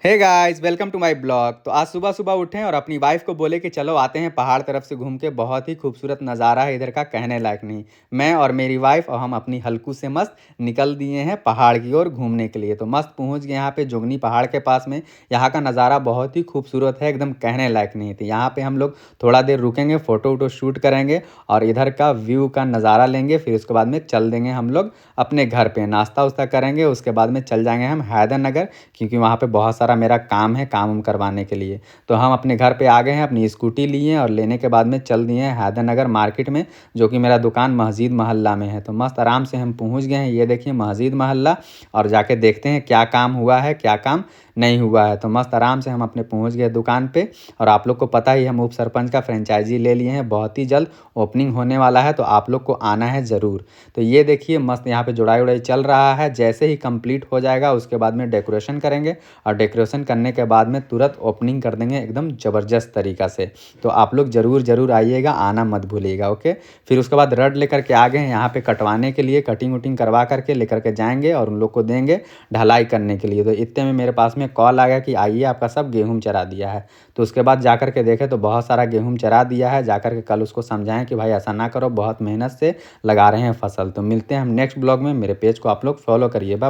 Hey guys welcome to my blog. तो आज सुबह सुबह उठे और अपनी वाइफ को बोले कि चलो आते हैं पहाड़ तरफ से घूम के, बहुत ही खूबसूरत नज़ारा है इधर का, कहने लायक नहीं। मैं और मेरी वाइफ और हम अपनी हल्कू से मस्त निकल दिए हैं पहाड़ की ओर घूमने के लिए। तो मस्त पहुंच गए यहाँ पे जोगनी पहाड़ के पास में। यहाँ का नज़ारा बहुत ही खूबसूरत है, एकदम कहने लायक नहीं। तो यहाँ पे हम लोग थोड़ा देर रुकेंगे, फ़ोटो वोटो शूट करेंगे और इधर का व्यू का नज़ारा लेंगे। फिर उसके बाद में चल देंगे हम लोग अपने घर पे, नाश्ता उस्ता करेंगे। उसके बाद में चल जाएंगे हम हैदरनगर, क्योंकि वहाँ पे बहुत सारा मेरा काम है, काम उम करवाने के लिए। तो हम अपने घर पे आ गए हैं, अपनी स्कूटी लिए और लेने के बाद में चल दिए हैं हैदरनगर मार्केट में, जो कि मेरा दुकान मस्जिद मोहल्ला में है। तो मस्त आराम से हम पहुँच गए हैं, ये देखिए मस्जिद मोहल्ला। और जाके देखते हैं क्या काम हुआ है क्या काम नहीं हुआ है। तो मस्त आराम से हम अपने पहुँच गए दुकान पे। और आप लोग को पता ही, हम उप सरपंच का फ्रेंचाइजी ले लिए हैं, बहुत ही जल्द ओपनिंग होने वाला है, तो आप लोग को आना है ज़रूर। तो ये देखिए मस्त यहाँ पे जुड़ाई उड़ाई चल रहा है। जैसे ही कंप्लीट हो जाएगा उसके बाद में डेकोरेशन करेंगे और डेकोरेशन करने के बाद में तुरंत ओपनिंग कर देंगे एकदम ज़बरदस्त तरीक़ा से। तो आप लोग ज़रूर ज़रूर आइएगा, आना मत भूलिएगा, ओके। फिर उसके बाद रड लेकर के आ गए हैं यहाँ पे कटवाने के लिए, कटिंग वटिंग करवा करके लेकर के जाएंगे और उन लोग को देंगे ढलाई करने के लिए। तो इतने में मेरे पास में कॉल आ गया कि आइए आपका सब गेहूँ चरा दिया है। तो उसके बाद जा कर के देखे तो बहुत सारा गेहूँ चरा दिया है। जा कर के कल उसको समझाएं कि भाई ऐसा ना करो, बहुत मेहनत से लगा रहे हैं फसल। तो मिलते हैं हम नेक्स्ट ब्लॉग में, मेरे पेज को आप लोग फॉलो करिए। बाय।